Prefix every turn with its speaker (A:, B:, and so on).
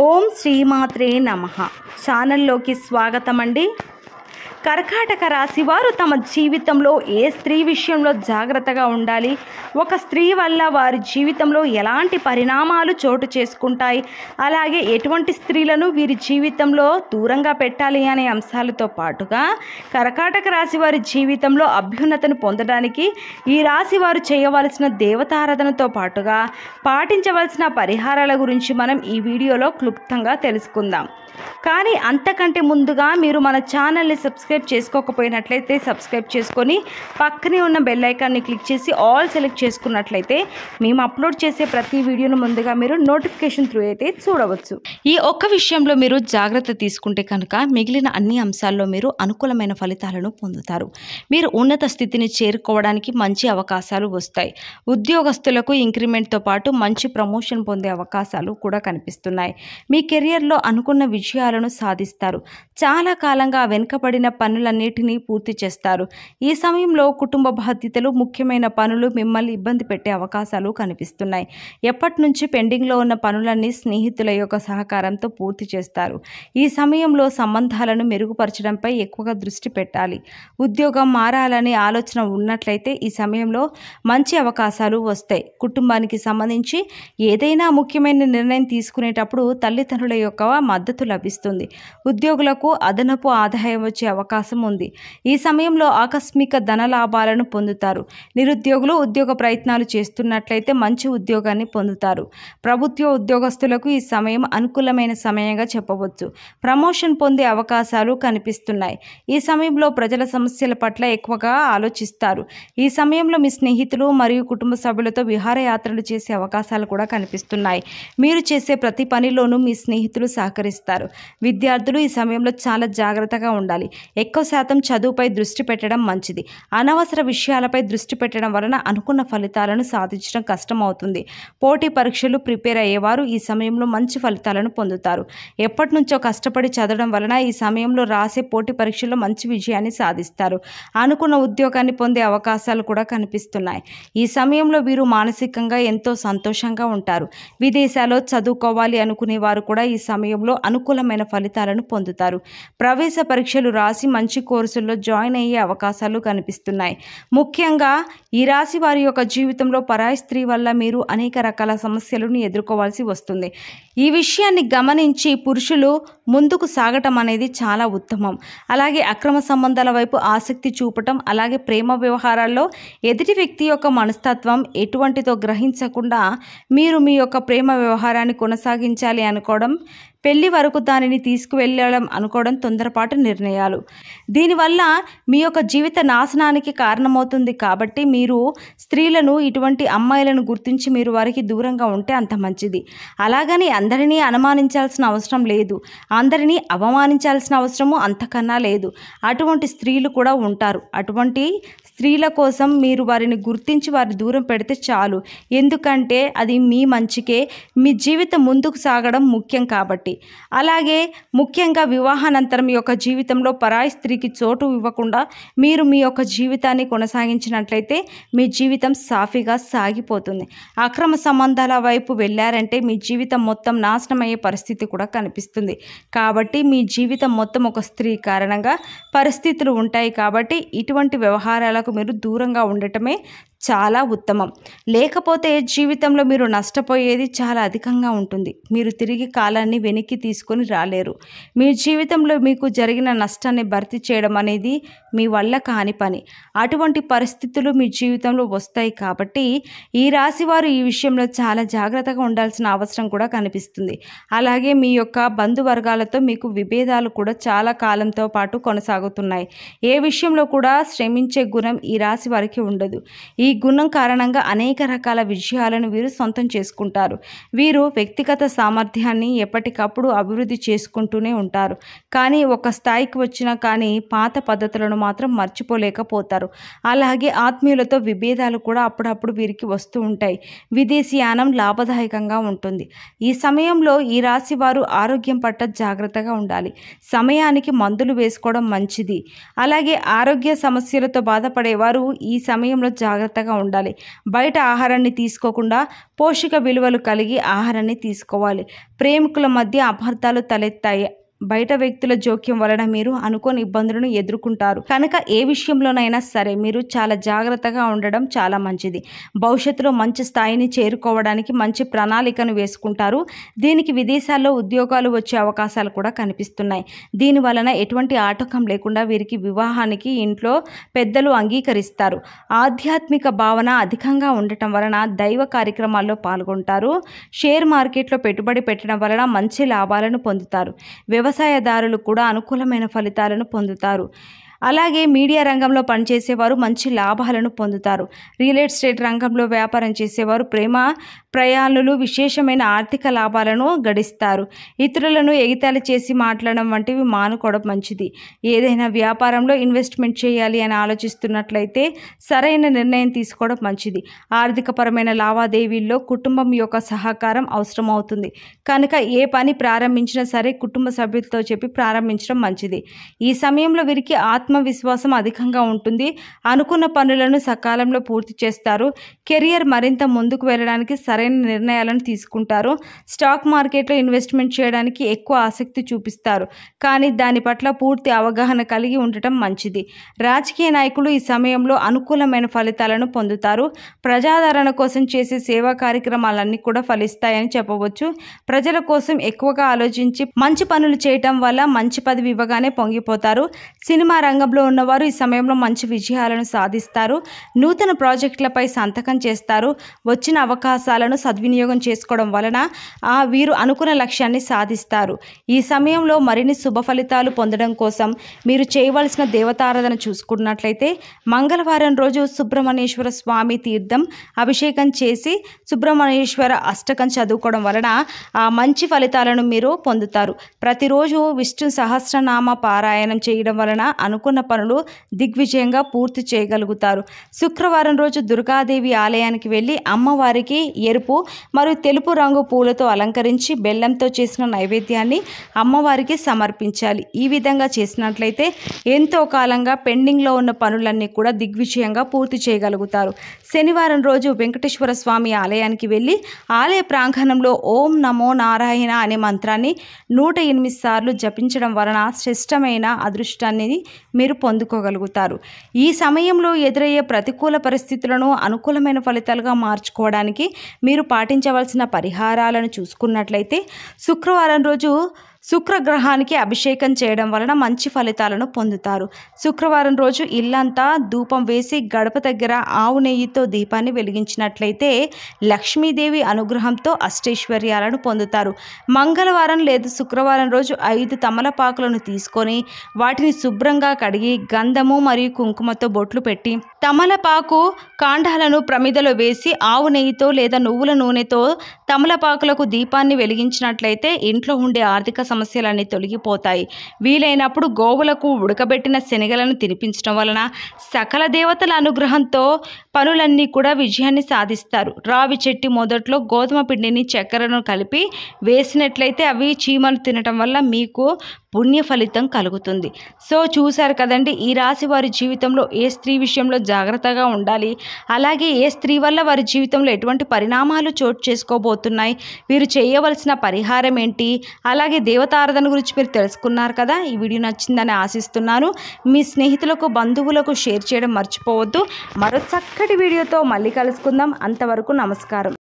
A: ఓం శ్రీమాత్రే నమః ఛానల్లోకి స్వాగతం అండి. కర్కాటక రాశి వారు తమ జీవితంలో ఏ స్త్రీ విషయంలో జాగ్రత్తగా ఉండాలి, ఒక స్త్రీ వల్ల వారి జీవితంలో ఎలాంటి పరిణామాలు చోటు చేసుకుంటాయి, అలాగే ఎటువంటి స్త్రీలను వీరి జీవితంలో దూరంగా పెట్టాలి అనే అంశాలతో పాటుగా కర్కాటక రాశి వారి జీవితంలో అభ్యున్నతను పొందడానికి ఈ రాశి వారు చేయవలసిన దేవతారాధనతో పాటుగా పాటించవలసిన పరిహారాల గురించి మనం ఈ వీడియోలో క్లుప్తంగా తెలుసుకుందాం. కానీ అంతకంటే ముందుగా మీరు మన ఛానల్ని సబ్స్క్రైబ్ చేసుకోకపోయినట్లయితే సబ్స్క్రైబ్ చేసుకొని పక్కనే ఉన్న బెల్ ఐకాన్ని క్లిక్ చేసి ఆల్ సెలెక్ట్ చేసుకున్నట్లయితే మేము అప్లోడ్ చేసే ప్రతి వీడియోను ముందుగా మీరు నోటిఫికేషన్ త్రూ అయితే చూడవచ్చు. ఈ ఒక్క విషయంలో మీరు జాగ్రత్త తీసుకుంటే కనుక మిగిలిన అన్ని అంశాల్లో మీరు అనుకూలమైన ఫలితాలను పొందుతారు. మీరు ఉన్నత స్థితిని చేరుకోవడానికి మంచి అవకాశాలు వస్తాయి. ఉద్యోగస్తులకు ఇంక్రిమెంట్తో పాటు మంచి ప్రమోషన్ పొందే అవకాశాలు కూడా కనిపిస్తున్నాయి. మీ కెరియర్లో అనుకున్న విజయాలను సాధిస్తారు. చాలా కాలంగా వెనుకబడిన పనులన్నిటినీ పూర్తి చేస్తారు. ఈ సమయంలో కుటుంబ బాధ్యతలు, ముఖ్యమైన పనులు మిమ్మల్ని ఇబ్బంది పెట్టే అవకాశాలు కనిపిస్తున్నాయి. ఎప్పటి నుంచి పెండింగ్లో ఉన్న పనులన్నీ స్నేహితుల యొక్క సహకారంతో పూర్తి చేస్తారు. ఈ సమయంలో సంబంధాలను మెరుగుపరచడంపై ఎక్కువగా దృష్టి పెట్టాలి. ఉద్యోగం మారాలనే ఆలోచన ఉన్నట్లయితే ఈ సమయంలో మంచి అవకాశాలు వస్తాయి. కుటుంబానికి సంబంధించి ఏదైనా ముఖ్యమైన నిర్ణయం తీసుకునేటప్పుడు తల్లిదండ్రుల యొక్క మద్దతు లభిస్తుంది. ఉద్యోగులకు అదనపు ఆదాయం వచ్చే అవకాశం ఉంది. ఈ సమయంలో ఆకస్మిక ధన లాభాలను పొందుతారు. నిరుద్యోగులు ఉద్యోగ ప్రయత్నాలు చేస్తున్నట్లయితే మంచి ఉద్యోగాన్ని పొందుతారు. ప్రభుత్వ ఉద్యోగస్తులకు ఈ సమయం అనుకూలమైన సమయంగా చెప్పవచ్చు. ప్రమోషన్ పొందే అవకాశాలు కనిపిస్తున్నాయి. ఈ సమయంలో ప్రజల సమస్యల పట్ల ఎక్కువగా ఆలోచిస్తారు. ఈ సమయంలో మీ స్నేహితులు మరియు కుటుంబ సభ్యులతో విహారయాత్రలు చేసే అవకాశాలు కూడా కనిపిస్తున్నాయి. మీరు చేసే ప్రతి పనిలోనూ మీ స్నేహితులు సహకరిస్తారు. విద్యార్థులు ఈ సమయంలో చాలా జాగ్రత్తగా ఉండాలి. ఎక్కువ శాతం చదువుపై దృష్టి పెట్టడం మంచిది. అనవసర విషయాలపై దృష్టి పెట్టడం వలన అనుకున్న ఫలితాలను సాధించడం కష్టం అవుతుంది. పోటీ పరీక్షలు ప్రిపేర్ అయ్యేవారు ఈ సమయంలో మంచి ఫలితాలను పొందుతారు. ఎప్పటి నుంచో కష్టపడి చదవడం వలన ఈ సమయంలో రాసే పోటీ పరీక్షల్లో మంచి విజయాన్ని సాధిస్తారు. అనుకున్న ఉద్యోగాన్ని పొందే అవకాశాలు కూడా కనిపిస్తున్నాయి. ఈ సమయంలో వీరు మానసికంగా ఎంతో సంతోషంగా ఉంటారు. విదేశాల్లో చదువుకోవాలి అనుకునే వారు కూడా ఈ సమయంలో అనుకూలమైన ఫలితాలను పొందుతారు. ప్రవేశ పరీక్షలు రాసి మంచి కోర్సుల్లో జాయిన్ అయ్యే అవకాశాలు కనిపిస్తున్నాయి. ముఖ్యంగా ఈ రాశి వారి యొక్క జీవితంలో పరాయి స్త్రీ వల్ల మీరు అనేక రకాల సమస్యలను ఎదుర్కోవాల్సి వస్తుంది. ఈ విషయాన్ని గమనించి పురుషులు ముందుకు సాగటం అనేది చాలా ఉత్తమం. అలాగే అక్రమ సంబంధాల వైపు ఆసక్తి చూపటం, అలాగే ప్రేమ వ్యవహారాల్లో ఎదుటి వ్యక్తి యొక్క మనస్తత్వం ఎటువంటిదో గ్రహించకుండా మీరు మీ యొక్క ప్రేమ వ్యవహారాన్ని కొనసాగించాలి అనుకోవడం, పెళ్లి వరకు దానిని తీసుకువెళ్ళడం అనుకోవడం తొందరపాటు నిర్ణయాలు. దీనివల్ల మీ యొక్క జీవిత నాశనానికి కారణమవుతుంది. కాబట్టి మీరు స్త్రీలను, ఇటువంటి అమ్మాయిలను గుర్తించి మీరు వారికి దూరంగా ఉంటే అంత మంచిది. అలాగని అందరినీ అనుమానించాల్సిన అవసరం లేదు, అందరినీ అవమానించాల్సిన అవసరము అంతకన్నా లేదు. అటువంటి స్త్రీలు కూడా ఉంటారు. అటువంటి స్త్రీల కోసం మీరు వారిని గుర్తించి వారి దూరం పెడితే చాలు. ఎందుకంటే అది మీ మంచికే, మీ జీవితం ముందుకు సాగడం ముఖ్యం కాబట్టి. అలాగే ముఖ్యంగా వివాహానంతరం మీ యొక్క జీవితంలో పరాయి స్త్రీకి చోటు ఇవ్వకుండా మీరు మీ యొక్క జీవితాన్ని కొనసాగించినట్లయితే మీ జీవితం సాఫీగా సాగిపోతుంది. అక్రమ సంబంధాల వైపు వెళ్ళారంటే మీ జీవితం మొత్తం నాశనమయ్యే పరిస్థితి కూడా కనిపిస్తుంది. కాబట్టి మీ జీవితం మొత్తం ఒక స్త్రీ కారణంగా పరిస్థితులు ఉంటాయి. కాబట్టి ఇటువంటి వ్యవహారాలకు మీరు దూరంగా ఉండటమే చాలా ఉత్తమం. లేకపోతే జీవితంలో మీరు నష్టపోయేది చాలా అధికంగా ఉంటుంది. మీరు తిరిగి కాలాన్ని వెనక్కి తీసుకొని రాలేరు. మీ జీవితంలో మీకు జరిగిన నష్టాన్ని భర్తీ చేయడం అనేది మీ వల్ల కాని పని. అటువంటి పరిస్థితులు మీ జీవితంలో వస్తాయి. కాబట్టి ఈ రాశి వారు ఈ విషయంలో చాలా జాగ్రత్తగా ఉండాల్సిన అవసరం కూడా కనిపిస్తుంది. అలాగే మీ యొక్క బంధువర్గాలతో మీకు విభేదాలు కూడా చాలా కాలంతో పాటు కొనసాగుతున్నాయి. ఏ విషయంలో కూడా శ్రమించే గుణం ఈ రాశి వారికి ఉండదు. ఈ గుణం కారణంగా అనేక రకాల విజయాలను వీరు సొంతం చేసుకుంటారు. వీరు వ్యక్తిగత సామర్థ్యాన్ని ఎప్పటికప్పుడు అభివృద్ధి చేసుకుంటూనే ఉంటారు. కానీ ఒక స్థాయికి వచ్చినా కానీ పాత పద్ధతులను మాత్రం మర్చిపోలేకపోతారు. అలాగే ఆత్మీయులతో విభేదాలు కూడా అప్పుడప్పుడు వీరికి వస్తూ ఉంటాయి. విదేశీయానం లాభదాయకంగా ఉంటుంది. ఈ సమయంలో ఈ రాశి వారు ఆరోగ్యం పట్ల జాగ్రత్తగా ఉండాలి. సమయానికి మందులు వేసుకోవడం మంచిది. అలాగే ఆరోగ్య సమస్యలతో బాధపడేవారు ఈ సమయంలో జాగ్రత్తగా జాగ్రత్తగా ఉండాలి. బయట ఆహారాన్ని తీసుకోకుండా పోషక విలువలు కలిగి ఆహారాన్ని తీసుకోవాలి. ప్రేమికుల మధ్య అపార్థాలు తలెత్తాయి. బయట వ్యక్తుల జోక్యం వలన మీరు అనుకోని ఇబ్బందులను ఎదుర్కొంటారు కనుక ఏ విషయంలోనైనా సరే మీరు చాలా జాగ్రత్తగా ఉండడం చాలా మంచిది. భవిష్యత్తులో మంచి స్థాయిని చేరుకోవడానికి మంచి ప్రణాళికను వేసుకుంటారు. దీనికి విదేశాల్లో ఉద్యోగాలు వచ్చే అవకాశాలు కూడా కనిపిస్తున్నాయి. దీని వలన ఎటువంటి ఆటంకం లేకుండా వీరికి వివాహానికి ఇంట్లో పెద్దలు అంగీకరిస్తారు. ఆధ్యాత్మిక భావన అధికంగా ఉండటం వలన దైవ కార్యక్రమాల్లో పాల్గొంటారు. షేర్ మార్కెట్లో పెట్టుబడి పెట్టడం వలన మంచి లాభాలను పొందుతారు. వ్యవసాయదారులు కూడా అనుకూలమైన ఫలితాలను పొందుతారు. అలాగే మీడియా రంగంలో పనిచేసేవారు మంచి లాభాలను పొందుతారు. రియల్ ఎస్టేట్ రంగంలో వ్యాపారం చేసేవారు ప్రేమ ప్రయాణాలు విశేషమైన ఆర్థిక లాభాలను గడిస్తారు. ఇతరులను ఎగతాళి చేసి మాట్లాడడం వంటివి మానుకోవడం మంచిది. ఏదైనా వ్యాపారంలో ఇన్వెస్ట్మెంట్ చేయాలి అని ఆలోచిస్తున్నట్లయితే సరైన నిర్ణయం తీసుకోవడం మంచిది. ఆర్థికపరమైన లావాదేవీల్లో కుటుంబం యొక్క సహకారం అవసరమవుతుంది కనుక ఏ పని ప్రారంభించినా సరే కుటుంబ సభ్యులతో చెప్పి ప్రారంభించడం మంచిది. ఈ సమయంలో వీరికి ఆత్మవిశ్వాసం అధికంగా ఉంటుంది. అనుకున్న పనులను సకాలంలో పూర్తి చేస్తారు. కెరియర్ మరింత ముందుకు వెళ్ళడానికి సరైన నిర్ణయాలను తీసుకుంటారు. స్టాక్ మార్కెట్లో ఇన్వెస్ట్మెంట్ చేయడానికి ఎక్కువ ఆసక్తి చూపిస్తారు కానీ దాని పట్ల పూర్తి అవగాహన కలిగి ఉండటం మంచిది. రాజకీయ నాయకులు ఈ సమయంలో అనుకూలమైన ఫలితాలను పొందుతారు. ప్రజాదరణ కోసం చేసే సేవా కార్యక్రమాలన్నీ కూడా ఫలిస్తాయని చెప్పవచ్చు. ప్రజల కోసం ఎక్కువగా ఆలోచించి మంచి పనులు చేయటం వల్ల మంచి పదవి ఇవ్వగానే పొంగిపోతారు. సినిమా రంగంలో ఉన్నవారు ఈ సమయంలో మంచి విజయాలను సాధిస్తారు. నూతన ప్రాజెక్టులపై సంతకం చేస్తారు. వచ్చిన అవకాశాలను సద్వినియోగం చేసుకోవడం వలన వీరు అనుకున్న లక్ష్యాన్ని సాధిస్తారు. ఈ సమయంలో మరిన్ని శుభ ఫలితాలు పొందడం కోసం మీరు చేయవలసిన దేవతారాధన చూసుకున్నట్లయితే మంగళవారం రోజు సుబ్రహ్మణ్యేశ్వర స్వామి తీర్థం అభిషేకం చేసి సుబ్రహ్మణ్యేశ్వర అష్టకం చదువుకోవడం వలన మంచి ఫలితాలను మీరు పొందుతారు. ప్రతిరోజు విష్ణు సహస్రనామ పారాయణం చేయడం వలన అనుకున్న పనులు దిగ్విజయంగా పూర్తి చేయగలుగుతారు. శుక్రవారం రోజు దుర్గాదేవి ఆలయానికి వెళ్ళి అమ్మవారికి ఎరుపు మరియు తెలుపు రంగు పూలతో అలంకరించి బెల్లంతో చేసిన నైవేద్యాన్ని అమ్మవారికి సమర్పించాలి. ఈ విధంగా చేసినట్లయితే ఎంతో కాలంగా పెండింగ్లో ఉన్న పనులన్నీ కూడా దిగ్విజయంగా పూర్తి చేయగలుగుతారు. శనివారం రోజు వెంకటేశ్వర స్వామి ఆలయానికి వెళ్ళి ఆలయ ప్రాంగణంలో ఓం నమో నారాయణ అనే మంత్రాన్ని 108 సార్లు జపించడం వలన శ్రేష్టమైన అదృష్టాన్ని మీరు పొందుకోగలుగుతారు. ఈ సమయంలో ఎదురయ్యే ప్రతికూల పరిస్థితులను అనుకూలమైన ఫలితాలుగా మార్చుకోవడానికి మీరు పాటించవలసిన పరిహారాలను చూసుకున్నట్లయితే శుక్రవారం రోజు శుక్రగ్రహానికి అభిషేకం చేయడం వలన మంచి ఫలితాలను పొందుతారు. శుక్రవారం రోజు ఇల్లంతా ధూపం వేసి గడప దగ్గర ఆవు నెయ్యితో దీపాన్ని వెలిగించినట్లయితే లక్ష్మీదేవి అనుగ్రహంతో అష్టైశ్వర్యాలను పొందుతారు. మంగళవారం లేదా శుక్రవారం రోజు 5 తమలపాకులను తీసుకొని వాటిని శుభ్రంగా కడిగి గంధము మరియు కుంకుమతో బొట్లు పెట్టి తమలపాకు కాండాలను ప్రమిదలో వేసి ఆవు నెయ్యితో లేదా నువ్వుల నూనెతో తమలపాకులకు దీపాన్ని వెలిగించినట్లయితే ఇంట్లో ఉండే ఆర్థిక సమస్యలన్నీ తొలగిపోతాయి. వీలైనప్పుడు గోవులకు ఉడకబెట్టిన శనగలను తినిపించడం వలన సకల దేవతల అనుగ్రహంతో పనులన్నీ కూడా విజయాన్ని సాధిస్తారు. రావి చెట్టు మొదట్లో గోధుమ పిండిని చక్కెరను కలిపి వేసినట్లయితే అవి చీమలు తినటం వల్ల మీకు పుణ్య ఫలితం కలుగుతుంది. సో చూశారు కదండి, ఈ రాశి వారి జీవితంలో ఏ స్త్రీ విషయంలో జాగ్రత్తగా ఉండాలి, అలాగే ఏ స్త్రీ వల్ల వారి జీవితంలో ఎటువంటి పరిణామాలు చోటు చేసుకోబోతున్నాయి, వీరు చేయవలసిన పరిహారం ఏంటి, అలాగే దేవతారాధన గురించి మీరు తెలుసుకున్నారు కదా. ఈ వీడియో నచ్చిందని ఆశిస్తున్నాను. మీ స్నేహితులకు బంధువులకు షేర్ చేయడం మర్చిపోవద్దు. మరో చక్కటి వీడియోతో మళ్ళీ కలుసుకుందాం. అంతవరకు నమస్కారం.